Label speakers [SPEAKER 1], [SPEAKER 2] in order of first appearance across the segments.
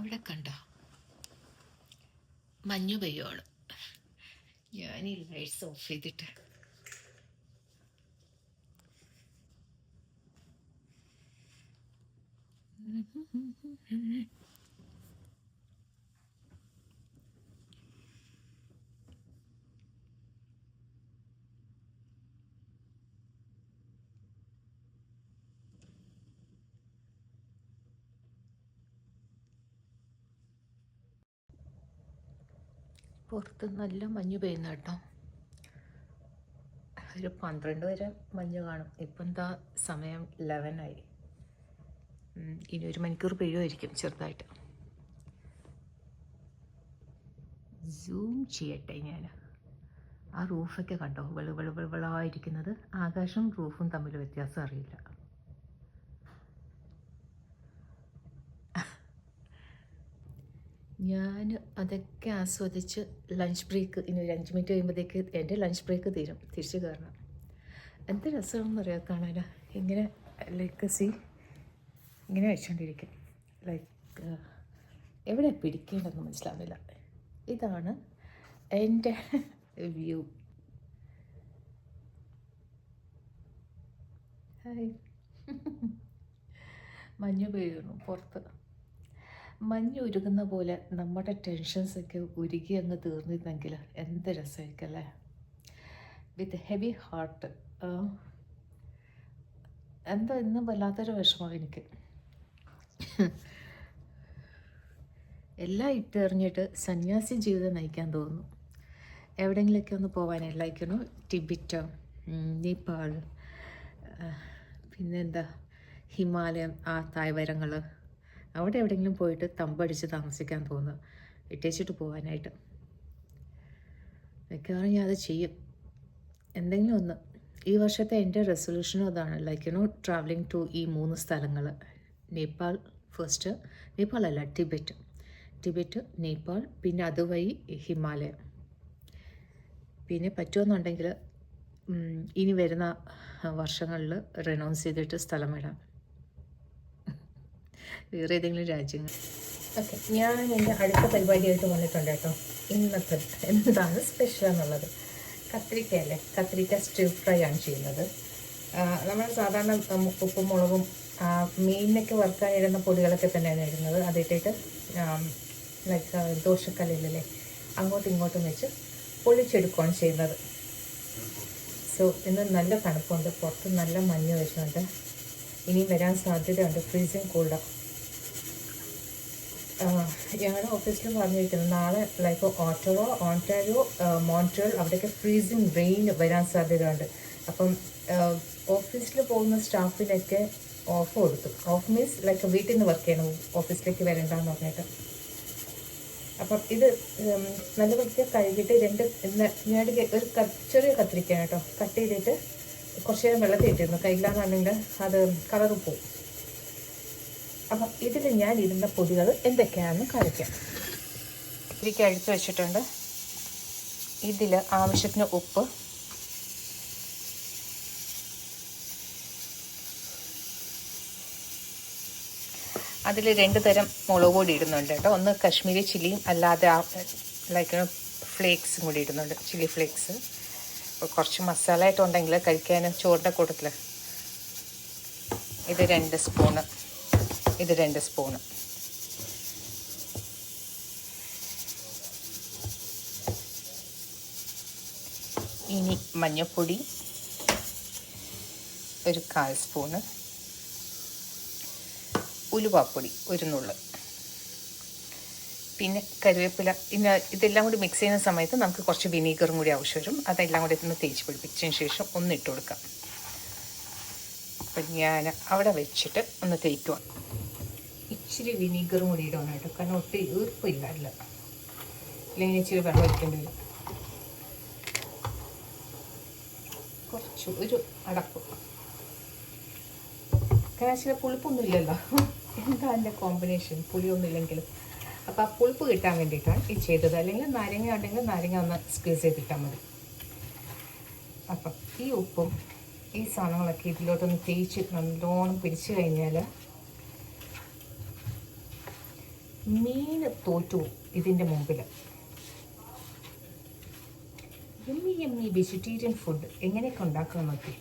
[SPEAKER 1] അവിടെ കണ്ട മഞ്ഞു പെയ്യുവാണ്. ഞാൻ ഈ ലൈറ്റ്സ് ഓഫ് ചെയ്തിട്ട് പുറത്ത് നല്ല മഞ്ഞ് പെയ്യുന്ന കേട്ടോ. ഒരു 12 വരെ മഞ്ഞ് കാണും. ഇപ്പം എന്താ സമയം 11 ആയി. ഇനി 1 മണിക്കൂർ പെയ്യുമായിരിക്കും ചെറുതായിട്ട്. സൂം ചെയ്യട്ടെ ഞാൻ. ആ റൂഫൊക്കെ കണ്ടോ, വെളുവെളുവെളുവെളായിരിക്കുന്നത്. ആകാശവും റൂഫും തമ്മിൽ വ്യത്യാസം അറിയില്ല. ഞാൻ അതൊക്കെ ആസ്വദിച്ച് ലഞ്ച് ബ്രേക്ക് ഇനി ഒരു 5 മിനിറ്റ് കഴിയുമ്പോഴത്തേക്ക് എൻ്റെ ലഞ്ച് ബ്രേക്ക് തീരും. തിരിച്ച് കയറണം. എന്ത് രസമാണെന്ന് അറിയാം കാണാൻ. ഇങ്ങനെ ലൈക്ക് ഇങ്ങനെ വെച്ചുകൊണ്ടിരിക്കും. ലൈക്ക് എവിടെ പിടിക്കേണ്ടതെന്ന് മനസ്സിലാവില്ല. ഇതാണ് എൻ്റെ വ്യൂ. ഹായ്. മഞ്ഞ് പെയ്യുന്നു പുറത്ത്. മഞ്ഞ് ഉരുകുന്ന പോലെ നമ്മുടെ ടെൻഷൻസൊക്കെ ഉരുകി അങ്ങ് തീർന്നിരുന്നെങ്കിൽ എന്ത് രസമായിരിക്കും അല്ലേ. വിത്ത് ഹെവി ഹാർട്ട്. എന്താ ഇന്നും വല്ലാത്തൊരു വിഷമമാണ് എനിക്ക്. എല്ലാം ഇട്ടെറിഞ്ഞിട്ട് സന്യാസി ജീവിതം നയിക്കാൻ തോന്നുന്നു. എവിടെയെങ്കിലുമൊക്കെ ഒന്ന് പോകാനായി. ലൈക്ക് ടിബറ്റ്, നേപ്പാൾ, പിന്നെന്താ ഹിമാലയം, ആ താഴ്വരങ്ങൾ, അവിടെ എവിടെയെങ്കിലും പോയിട്ട് തമ്പടിച്ച് താമസിക്കാൻ തോന്നുന്നു. ഇട്ടേച്ചിട്ട് പോകാനായിട്ട്. മിക്കവാറും ഞാൻ അത് ചെയ്യും. എന്തെങ്കിലും ഒന്ന്. ഈ വർഷത്തെ എൻ്റെ റെസൊല്യൂഷനും അതാണ്. ലൈക്ക് ട്രാവലിംഗ് ടു ഈ 3 സ്ഥലങ്ങൾ. നേപ്പാൾ ഫസ്റ്റ്, നേപ്പാളല്ല ടിബറ്റ്, നേപ്പാൾ, പിന്നെ അതുവഴി ഹിമാലയം. പിന്നെ പറ്റുമെന്നുണ്ടെങ്കിൽ ഇനി വരുന്ന വർഷങ്ങളിൽ റെനൗൺസ് ചെയ്തിട്ട് സ്ഥലം വിടാം, വേറെ ഏതെങ്കിലും രാജ്യങ്ങൾ. ഓക്കെ, ഞാൻ എൻ്റെ അടുത്ത പരിപാടിയായിട്ട് വന്നിട്ടുണ്ട് കേട്ടോ. ഇന്നത്തെ എന്താണ് സ്പെഷ്യൽ എന്നുള്ളത്. കത്തിരിക്കയല്ലേ, കത്തിരിക്ക സ്റ്റീർ ഫ്രൈ ആണ് ചെയ്യുന്നത്. നമ്മൾ സാധാരണ ഉപ്പും മുളകും മീനിനൊക്കെ വറുക്കാനിടുന്ന പൊടികളൊക്കെ തന്നെയാണ് ഇടുന്നത്. അതിട്ടിട്ട് ലൈക്ക് ദോശക്കല്ലിലല്ലേ അങ്ങോട്ടും ഇങ്ങോട്ടും വെച്ച് പൊളിച്ചെടുക്കുകയാണ് ചെയ്യുന്നത്. സോ ഇന്ന് നല്ല തണുപ്പുണ്ട്, പുറത്ത് നല്ല മഞ്ഞ് വെച്ചുകൊണ്ട് ഇനിയും വരാൻ സാധ്യതയുണ്ട്. ഫ്രീസിങ് കോൾഡാണ്. ഞങ്ങളുടെ ഓഫീസിൽ പറഞ്ഞിരിക്കുന്നത് നാളെ ലൈക്ക് ഓൺടാരിയോ, മോൺട്രിയൽ അവിടെയൊക്കെ ഫ്രീസിങ് റെയിൻ വരാൻ സാധ്യതയുണ്ട്. അപ്പം ഓഫീസിൽ പോകുന്ന സ്റ്റാഫിനൊക്കെ ഓഫ് കൊടുത്തു. ഓഫ് മീൻസ് ലൈക്ക് വീട്ടിൽ നിന്ന് വർക്ക് ചെയ്യണം, ഓഫീസിലേക്ക് വരണ്ടെന്ന് പറഞ്ഞിട്ട്. അപ്പം ഇത് നല്ല വൃത്തിയായി കഴുകിയിട്ട് ഞാൻ ഒരു ചെറിയ കത്തിരിക്കാണ് കേട്ടോ, കട്ട് ചെയ്തിട്ട് കുറച്ച് നേരം വെള്ളത്തിൽ ഇട്ടിരുന്നു. കയ്യിലാണെന്നുണ്ടെങ്കിൽ അത് കളറ് പോവും. അപ്പം ഇതിൽ ഞാൻ ഇടുന്ന പൊടികൾ എന്തൊക്കെയാണെന്ന് കാണിക്കാം. ഇതിലേക്ക് അഴിച്ച് വെച്ചിട്ടുണ്ട്. ഇതിൽ ആവശ്യത്തിന് ഉപ്പ്, അതിൽ 2 തരം മുളക് പൊടി ഇടുന്നുണ്ട് കേട്ടോ. ഒന്ന് കശ്മീരി ചില്ലിയും അല്ലാതെ ലൈക്ക് ഫ്ലേക്സും കൂടി ഇടുന്നുണ്ട്, ചില്ലി ഫ്ലേക്സ്. അപ്പോൾ കുറച്ച് മസാല ആയിട്ടുണ്ടെങ്കിൽ കഴിക്കാൻ ചോറിൻ്റെ കൂട്ടത്തിൽ. ഇത് 2 സ്പൂണ്, ഇത് 2 സ്പൂണ്. ഇനി മഞ്ഞൾപ്പൊടി ഒരു 1/4 സ്പൂണ്, ഉലുവാപ്പൊടി 1 നുള്ള്, പിന്നെ കറിവേപ്പില. ഇനി ഇതെല്ലാം കൂടി മിക്സ് ചെയ്യുന്ന സമയത്ത് നമുക്ക് കുറച്ച് വിനീഗറും കൂടി ആവശ്യം വരും. അതെല്ലാം കൂടി ഒന്ന് തേച്ച് പിടിപ്പിച്ചതിന് ശേഷം ഒന്ന് ഇട്ട് കൊടുക്കാം. അപ്പം ഞാൻ അവിടെ വെച്ചിട്ട് ഒന്ന് തേക്കുക. ഇച്ചിരി വിനീഗറും കൂടി ഇടണം കേട്ടോ, കാരണം ഒത്തിരി ഈർപ്പില്ല അല്ല, അല്ലെങ്കിൽ ഇച്ചിരി വെള്ളം ഒഴിക്കേണ്ടി വരും. കുറച്ച് ഒരു അടപ്പ്. കാരണം ചില പുളിപ്പൊന്നും ഇല്ലല്ലോ, എന്താ എൻ്റെ കോമ്പിനേഷൻ, പുളിയൊന്നും ഇല്ലെങ്കിലും. അപ്പോൾ ആ പുളിപ്പ് കിട്ടാൻ വേണ്ടിയിട്ടാണ് ഇത് ചെയ്തത്. അല്ലെങ്കിൽ നാരങ്ങ ഉണ്ടെങ്കിൽ നാരങ്ങ ഒന്ന് സ്ക്വീസ് ചെയ്തിട്ടാൽ മതി. അപ്പം ഈ ഉപ്പും ഈ സാധനങ്ങളൊക്കെ ഇതിലോട്ടൊന്ന് തേച്ച് നല്ലോണം പിടിച്ചു കഴിഞ്ഞാൽ മീൻ തോറ്റു ഇതിൻ്റെ മുമ്പിൽ. യമ്മി വെജിറ്റേറിയൻ ഫുഡ് എങ്ങനെയൊക്കെ ഉണ്ടാക്കാൻ നോക്കി.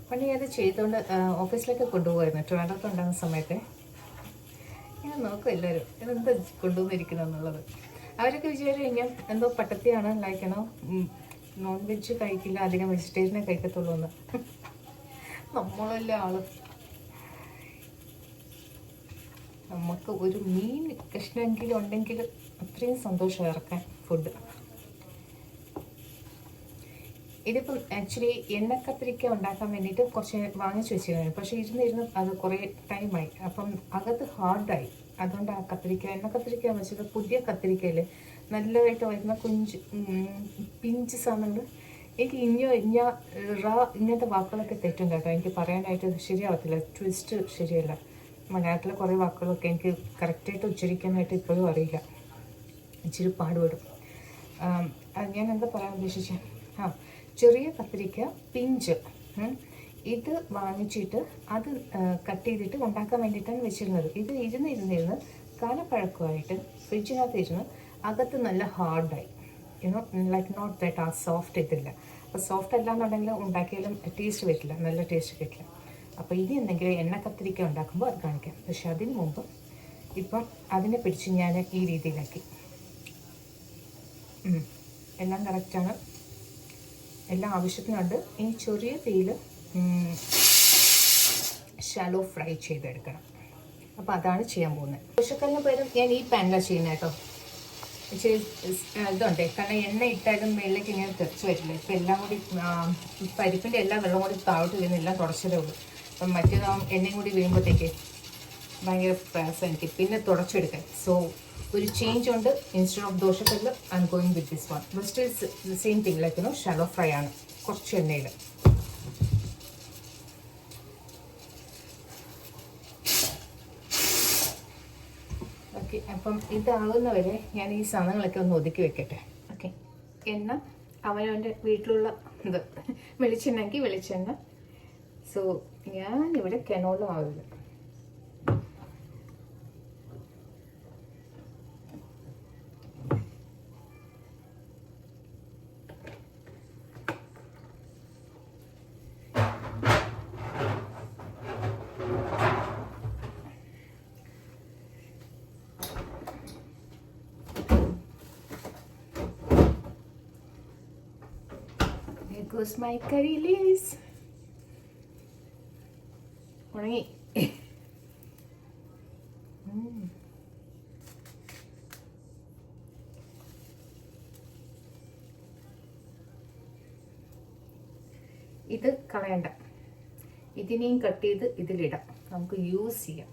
[SPEAKER 1] പണ്ട് ഞാനത് ചെയ്തുകൊണ്ട് ഓഫീസിലൊക്കെ കൊണ്ടുപോകായിരുന്നു. ട്രിവാൻഡ്രത്ത് ഉണ്ടാകുന്ന സമയത്ത് ഞാൻ നോക്കും എല്ലാവരും ഇതെന്താ കൊണ്ടുവന്നിരിക്കണം എന്നുള്ളത്. അവരൊക്കെ വിചാരിച്ചു കഴിഞ്ഞാൽ എന്തോ പട്ടത്തിയാണ് ലൈക്കണോ നോൺ വെജ് കഴിക്കില്ല, അധികം വെജിറ്റേറിയനെ കഴിക്കത്തുള്ളൂ എന്ന്. നമ്മളല്ല ആള്. നമുക്ക് ഒരു മീൻ കഷ്ണമെങ്കിലും ഉണ്ടെങ്കിൽ അത്രയും സന്തോഷം ഇറക്കാൻ ഫുഡ്. ഇതിപ്പം ആക്ച്വലി എണ്ണക്കത്തിരിക്ക ഉണ്ടാക്കാൻ വേണ്ടിയിട്ട് കുറച്ച് വാങ്ങിച്ചു വെച്ചിരുന്നു. പക്ഷേ ഇരുന്നിരുന്ന് അത് കുറേ ടൈമായി. അപ്പം അകത്ത് ഹാർഡായി. അതുകൊണ്ട് ആ കത്തിരിക്ക എണ്ണക്കത്തിരിക്ക വെച്ചത് പുതിയ കത്തിരിക്കയിൽ നല്ലതായിട്ട് വരുന്ന കുഞ്ച് പിഞ്ച് സാധനങ്ങൾ. എനിക്ക് ഇങ്ങനത്തെ വാക്കുകളൊക്കെ തെറ്റും കേട്ടോ. എനിക്ക് പറയാനായിട്ട് ശരിയാവത്തില്ല, ട്വിസ്റ്റ് ശരിയല്ല. മലയാളത്തിലെ കുറേ വാക്കുകളൊക്കെ എനിക്ക് കറക്റ്റായിട്ട് ഉച്ചരിക്കാനായിട്ട് ഇപ്പോഴും അറിയില്ല, ഇച്ചിരി പാടുപെടും. ഞാൻ എന്താ പറയാൻ ഉദ്ദേശിച്ചത്, ചെറിയ കത്തിരിക്ക പിഞ്ച് ഇത് വാങ്ങിച്ചിട്ട് അത് കട്ട് ചെയ്തിട്ട് ഉണ്ടാക്കാൻ വേണ്ടിയിട്ടാണ് വെച്ചിരുന്നത്. ഇത് ഇരുന്ന് കാലപ്പഴക്കമായിട്ട് ഫ്രിഡ്ജിനകത്ത് ഇരുന്ന് അകത്ത് നല്ല ഹാർഡായി. ലൈക്ക് നോട്ട് ദാറ്റ് ആ സോഫ്റ്റ് ഇതില്ല. അപ്പോൾ സോഫ്റ്റ് അല്ല എന്നുണ്ടെങ്കിൽ ഉണ്ടാക്കിയാലും ടേസ്റ്റ് വരില്ല, നല്ല ടേസ്റ്റ് കിട്ടില്ല. അപ്പോൾ ഇനി എന്തെങ്കിലും എണ്ണ കത്തിരിക്ക ഉണ്ടാക്കുമ്പോൾ അത് കാണിക്കാം. പക്ഷെ അതിന് മുമ്പ് ഇപ്പം അതിനെ പിടിച്ച് ഞാൻ ഈ രീതിയിലാക്കി. എല്ലാം കറക്റ്റാണ്, എല്ലാം ആവശ്യത്തിനുണ്ട്. ഈ ചെറിയ തീയിൽ ഷാലോ ഫ്രൈ ചെയ്തെടുക്കണം. അപ്പോൾ അതാണ് ചെയ്യാൻ പോകുന്നത്. ദോശക്കല്ലിന് പകരം ഞാൻ ഈ പാനിലാണ് ചെയ്യുന്നത് കേട്ടോ. ഇച്ചിരി ഇതുണ്ട്, കാരണം എണ്ണ ഇട്ടാലും മേളിലേക്ക് ഇങ്ങനെ തെറിച്ച് വരില്ല. ഇപ്പം എല്ലാം കൂടി പരിപ്പിൻ്റെ എല്ലാ വെള്ളം കൂടി താഴോട്ട് വീഴുന്ന എല്ലാം തുടച്ചതേ ഉള്ളൂ. അപ്പം മറ്റേതാവും എണ്ണയും കൂടി വീഴുമ്പോഴത്തേക്ക് ഭയങ്കര പ്രയാസം എനിക്ക് പിന്നെ തുടച്ചെടുക്കാൻ. സോ ഒരു ചേഞ്ച് ഉണ്ട്. ഇൻസ്റ്റെഡ് ഓഫ് ദോശക്കല്ല് I am going with this one. Best is the same thing like shallow fry ആണ്, കുറച്ച് എണ്ണയിൽ. ഓക്കെ, അപ്പം ഇതാകുന്നവരെ ഞാൻ ഈ സാധനങ്ങളൊക്കെ ഒന്ന് ഒതുക്കി വെക്കട്ടെ. ഓക്കെ, എണ്ണ അവനവൻ്റെ വീട്ടിലുള്ള ഇത്, വെളിച്ചെണ്ണയ്ക്ക് വെളിച്ചെണ്ണ. സോ ഞാനിവിടെ കെനോളും ആവില്ല. There goes my curry leaves. ഉണങ്ങി. ഇത് കളയണ്ട, ഇതിനെയും കട്ട് ചെയ്ത് ഇതിലിടാം, നമുക്ക് യൂസ് ചെയ്യാം.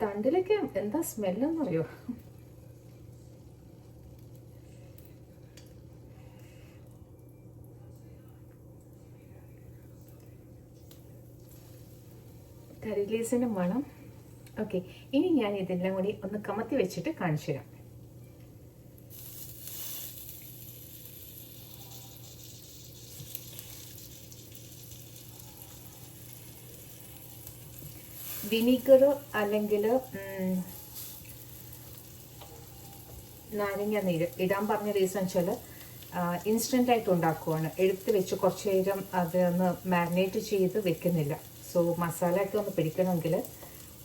[SPEAKER 1] തണ്ടിലൊക്കെ എന്താ സ്മെല്ലെന്ന് അറിയോ? കറി ലീവ്സിൻ്റെ മണം. ഓക്കെ, ഇനി ഞാൻ ഇതെല്ലാം കൂടി ഒന്ന് കമത്തി വെച്ചിട്ട് കാണിച്ചു തരാം. വിനീഗർ അല്ലെങ്കിൽ നാരങ്ങ നീര് ഇടാൻ പറഞ്ഞ റീസൺ വെച്ചാൽ ഇൻസ്റ്റൻ്റായിട്ട് ഉണ്ടാക്കുവാണ്. എടുത്ത് വെച്ച് കുറച്ച് നേരം അതൊന്ന് മാരിനേറ്റ് ചെയ്ത് വെക്കുന്നില്ല. സോ മസാലയൊക്കെ ഒന്ന് പിടിക്കണമെങ്കിൽ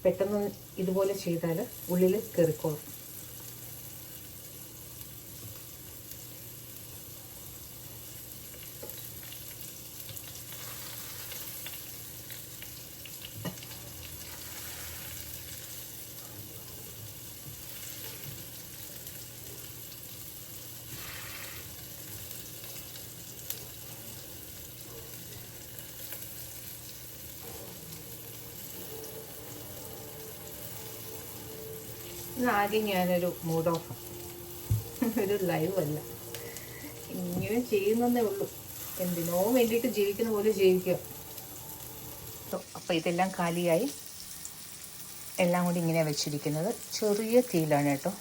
[SPEAKER 1] പെട്ടെന്ന് ഇതുപോലെ ചെയ്താൽ ഉള്ളിൽ കയറിക്കോളും. ആദ്യം ഞാനൊരു മൂഡ് ഓഫ്, ഒരു ലൈവ് അല്ല, ഇങ്ങനെ ചെയ്യുന്നതേ ഉള്ളൂ. എന്തിനോ വേണ്ടിയിട്ട് ജീവിക്കുന്ന പോലെ ജീവിക്കുക. അപ്പോൾ ഇതെല്ലാം കാലിയായി, എല്ലാം കൂടി ഇങ്ങനെ വെച്ചിരിക്കുന്നത്. ചെറിയ തീയിലാണ് കേട്ടോ,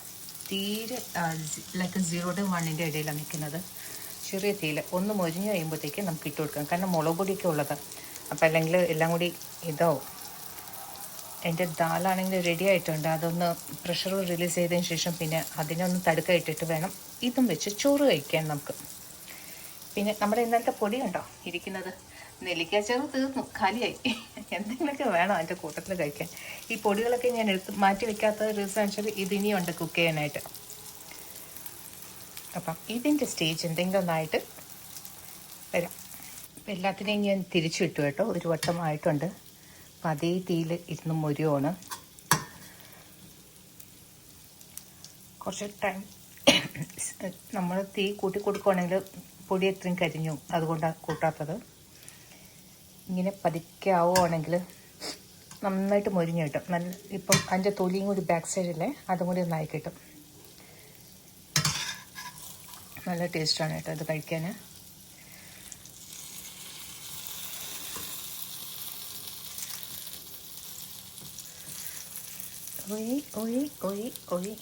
[SPEAKER 1] തീരെ ലൈക്ക് 0 to 1 ഇടയിലാണ് നിൽക്കുന്നത്. ചെറിയ തീയിൽ ഒന്ന് മൊരിഞ്ഞ് കഴിയുമ്പോഴത്തേക്ക് നമുക്ക് ഇട്ട് കൊടുക്കാം. കാരണം മുളക് പൊടിയൊക്കെ ഉള്ളത്. അപ്പം അല്ലെങ്കിൽ എല്ലാം കൂടി ഇതാവും. എൻ്റെ ദാലാണെങ്കിൽ റെഡി ആയിട്ടുണ്ട്. അതൊന്ന് പ്രഷർ റിലീസ് ചെയ്തതിന് ശേഷം പിന്നെ അതിനൊന്ന് തടുക്ക ഇട്ടിട്ട് വേണം ഇതും വെച്ച് ചോറ് കഴിക്കാൻ നമുക്ക്. പിന്നെ നമ്മുടെ ഇന്നലത്തെ പൊടി കണ്ടോ ഇരിക്കുന്നത്, നെല്ലിക്കാച്ചാറ് തീർന്നു, കാലിയായി. എന്തെങ്കിലുമൊക്കെ വേണം അതിൻ്റെ കൂട്ടത്തിൽ കഴിക്കാൻ. ഈ പൊടികളൊക്കെ ഞാൻ മാറ്റി വെക്കാത്ത റീസൺ വെച്ചാൽ ഇതിനിയുണ്ട് കുക്ക് ചെയ്യാനായിട്ട്. അപ്പം ഇതിൻ്റെ സ്റ്റേജ് എന്തെങ്കിലും ഒന്നായിട്ട് വരാം. അപ്പം എല്ലാത്തിനെയും ഞാൻ തിരിച്ചിട്ടു കേട്ടോ, ഒരു വട്ടമായിട്ടുണ്ട്. അപ്പം അതേ തീയിൽ ഇരുന്ന് മൊരുവാണ്. കുറച്ച് ടൈം നമ്മൾ തീ കൂട്ടി കൊടുക്കുകയാണെങ്കിൽ പൊടി എത്രയും കരിഞ്ഞു, അതുകൊണ്ടാണ് കൂട്ടാത്തത്. ഇങ്ങനെ പതുക്കെ ആവുകയാണെങ്കിൽ നന്നായിട്ട് മൊരിഞ്ഞ് കിട്ടും. നല്ല ഇപ്പം അതിൻ്റെ തൊലിയും കൂടി ബാക്ക് സൈഡിലെ അതും കൂടി ഒന്നായി കിട്ടും. നല്ല ടേസ്റ്റാണ് കേട്ടോ അത് കഴിക്കാൻ. ഒയ് ഒയ് ഒയ് ഒയ്.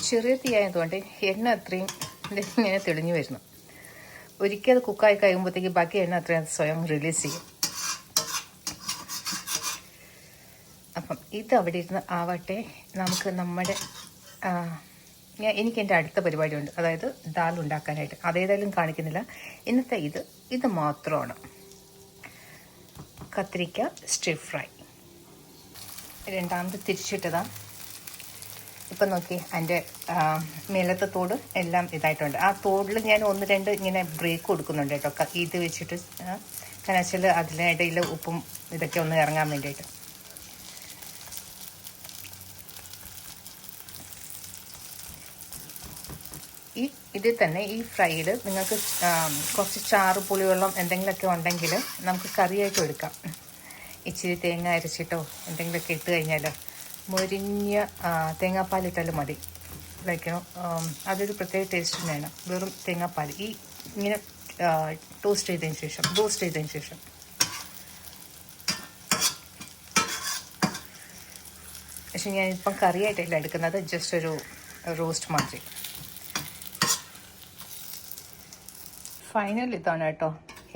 [SPEAKER 1] ചെറിയ തീയായതുകൊണ്ട് എണ്ണ അത്രയും ഇങ്ങനെ തെളിഞ്ഞു വരുന്നു. ഒരിക്കൽ അത് കുക്കായി കഴിയുമ്പോഴത്തേക്ക് ബാക്കി എണ്ണ അത്രയും സ്വയം റിലീസ് ചെയ്യും. അപ്പം ഇത് അവിടെ ഇരുന്ന് ആവട്ടെ. നമുക്ക് നമ്മുടെ എനിക്ക് എൻ്റെ അടുത്ത പരിപാടിയുണ്ട്, അതായത് ദാൽ ഉണ്ടാക്കാനായിട്ട്. അതേതായാലും കാണിക്കുന്നില്ല. ഇന്നത്തെ ഇത് മാത്രമാണ് കത്തിരിക്ക സ്റ്റിർ ഫ്രൈ. രണ്ടാമത് തിരിച്ചിട്ടതാണ്. ഇപ്പം നോക്കി അതിൻ്റെ മേലത്തെ തോട് എല്ലാം ഇതായിട്ടുണ്ട്. ആ തോടിൽ ഞാൻ 1-2 ഇങ്ങനെ ബ്രേക്ക് കൊടുക്കുന്നുണ്ട് കേട്ടോ, ഇത് വെച്ചിട്ട്. കാരണം വെച്ചാൽ അതിനിടയിൽ ഉപ്പും ഇതൊക്കെ ഒന്ന് ഇറങ്ങാൻ വേണ്ടിയിട്ട്. ഇതിൽ തന്നെ ഈ ഫ്രൈയിൽ നിങ്ങൾക്ക് കുറച്ച് ചാറ് പുളിവെള്ളം എന്തെങ്കിലുമൊക്കെ ഉണ്ടെങ്കിൽ നമുക്ക് കറിയായിട്ട് എടുക്കാം. ഇച്ചിരി തേങ്ങ അരച്ചിട്ടോ എന്തെങ്കിലുമൊക്കെ ഇട്ട് കഴിഞ്ഞാൽ മൊരിഞ്ഞ തേങ്ങാപ്പാലിട്ടാലും മതി. കഴിക്കണം. അതൊരു പ്രത്യേക ടേസ്റ്റ് തന്നെയാണ്. വെറും തേങ്ങാപ്പാൽ ഇങ്ങനെ റോസ്റ്റ് ചെയ്തതിന് ശേഷം പക്ഷെ ഞാനിപ്പം കറിയായിട്ടല്ല എടുക്കുന്നത്, ജസ്റ്റ് ഒരു റോസ്റ്റ് മാതിരി. ഫൈനൽ ഇതാണ് കേട്ടോ.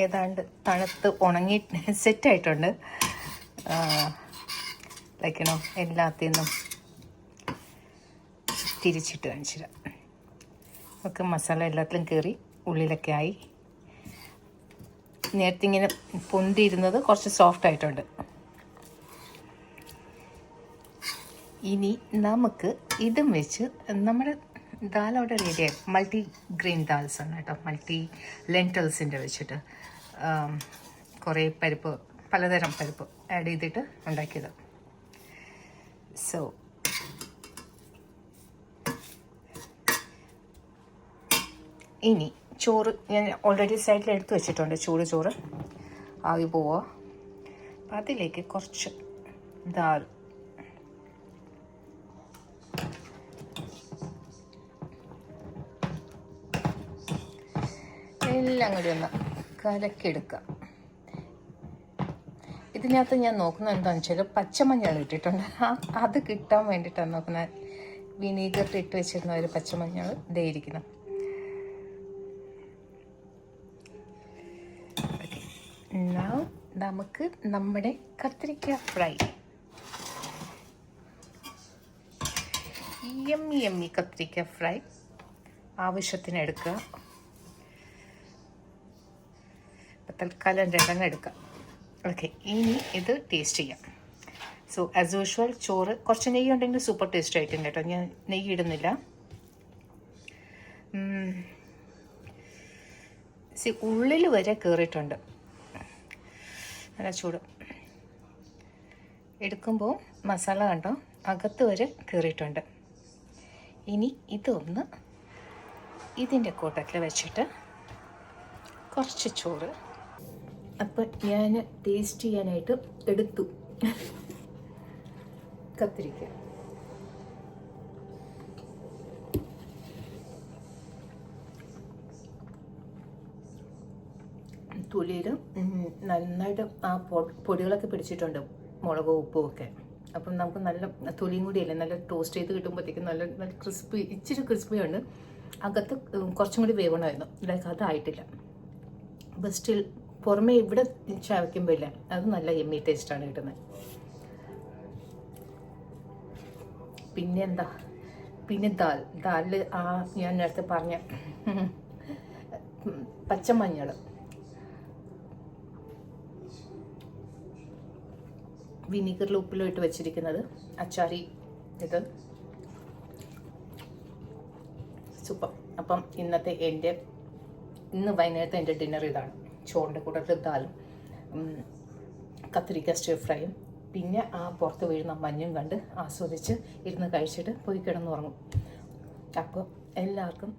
[SPEAKER 1] ഏതാണ്ട് തണുത്ത് ഉണങ്ങി സെറ്റായിട്ടുണ്ട്. ലൈക്കണോ എല്ലാത്തിൽ നിന്നും തിരിച്ചിട്ട് കാണിച്ചില്ല. ഒക്കെ മസാല എല്ലാത്തിലും കയറി ഉള്ളിലൊക്കെ ആയി. നേരത്തെ ഇങ്ങനെ പൊന്തിയിരുന്നത് കുറച്ച് സോഫ്റ്റ് ആയിട്ടുണ്ട്. ഇനി നമുക്ക് ഇതും വെച്ച് നമ്മുടെ ദാൽ അവിടെ റെഡിയായി. മൾട്ടി ഗ്രെയിൻ ദാൽസ് ആണ് കേട്ടോ, മൾട്ടി ലെൻറ്റൽസിൻ്റെ വെച്ചിട്ട് കുറേ പരിപ്പ്, പലതരം പരിപ്പ് ആഡ് ചെയ്തിട്ട് ഉണ്ടാക്കിയത്. സോ ഇനി ചോറ് ഞാൻ ഓൾറെഡി സൈഡിൽ എടുത്ത് വെച്ചിട്ടുണ്ട്. ചോറ് ആവി പോവുക. അപ്പം അതിലേക്ക് കുറച്ച് ദാൽ, എല്ലാം കൂടി ഒന്ന് കലക്കിയെടുക്കാം. ഇതിനകത്ത് ഞാൻ നോക്കുന്നത് എന്താണെന്ന് വെച്ചാൽ പച്ചമഞ്ഞൾ ഇട്ടിട്ടുണ്ട്. അത് കിട്ടാൻ വേണ്ടിയിട്ടാണ് നോക്കുന്നത്. വിനീഗറിൽ ഇട്ട് വെച്ചിരുന്ന ഒരു പച്ചമഞ്ഞൾ ഇതേ ഇരിക്കുന്നു. നമുക്ക് നമ്മുടെ കത്തിരിക്ക ഫ്രൈ, യമ്മി കത്തിരിക്ക ഫ്രൈ ആവശ്യത്തിന് എടുക്കുക. തൽക്കാലം 2 എടുക്കാം. ഓക്കെ, ഇനി ഇത് ടേസ്റ്റ് ചെയ്യാം. സോ ആസ് യൂഷ്വൽ ചോറ് കുറച്ച് നെയ്യ് ഉണ്ടെങ്കിൽ സൂപ്പർ ടേസ്റ്റ് ആയിട്ടുണ്ട് കേട്ടോ. ഞാൻ നെയ്യ് ഇടുന്നില്ല. ഉള്ളിൽ വരെ കയറിയിട്ടുണ്ട്. നല്ല ചൂട്. എടുക്കുമ്പോൾ മസാല കണ്ടോ അകത്ത് വരെ കയറിയിട്ടുണ്ട്. ഇനി ഇതൊന്ന് ഇതിൻ്റെ കൂട്ടത്തിൽ വെച്ചിട്ട് കുറച്ച് ചോറ്. അപ്പം ഞാൻ ടേസ്റ്റ് ചെയ്യാനായിട്ട് എടുത്തു കത്തിരിക്ക. തൊലിയിൽ നന്നായിട്ട് ആ പൊടികളൊക്കെ പിടിച്ചിട്ടുണ്ട്. മുളകും ഉപ്പും ഒക്കെ. അപ്പം നമുക്ക് നല്ല തൊലിയും കൂടിയല്ലേ, നല്ല ടോസ്റ്റ് ചെയ്ത് കിട്ടുമ്പോഴത്തേക്കും നല്ല നല്ല ക്രിസ്പി, ഇച്ചിരി ക്രിസ്പി ഉണ്ട്. അകത്ത് കുറച്ചും കൂടി വേവണമായിരുന്നു, ലൈക്ക് അതായിട്ടില്ല. ബട്ട് സ്റ്റിൽ പുറമേ ഇവിടെ ചവയ്ക്കുമ്പോൾ ഇല്ല, അത് നല്ല യമ്മി ടേസ്റ്റാണ് കിട്ടുന്നത്. പിന്നെന്താ, പിന്നെ ദാലിൽ ഞാൻ നേരത്തെ പറഞ്ഞ പച്ചമഞ്ഞൾ, വിനീഗറിൽ ഉപ്പിലും ഇട്ട് വെച്ചിരിക്കുന്നത്, അച്ചാറി, ഇത് സൂപ്പർ. അപ്പം ഇന്ന് വൈകുന്നേരത്തെ എൻ്റെ ഡിന്നർ ഇതാണ്. ചോറിൻ്റെ കൂടെ ദാലും കത്തിരിക്ക സ്റ്റർ ഫ്രൈയും പിന്നെ ആ പുറത്ത് വീഴുന്ന മഞ്ഞും കണ്ട് ആസ്വദിച്ച് ഇരുന്ന് കഴിച്ചിട്ട് പോയി കിടന്നുറങ്ങും. അപ്പോൾ എല്ലാവർക്കും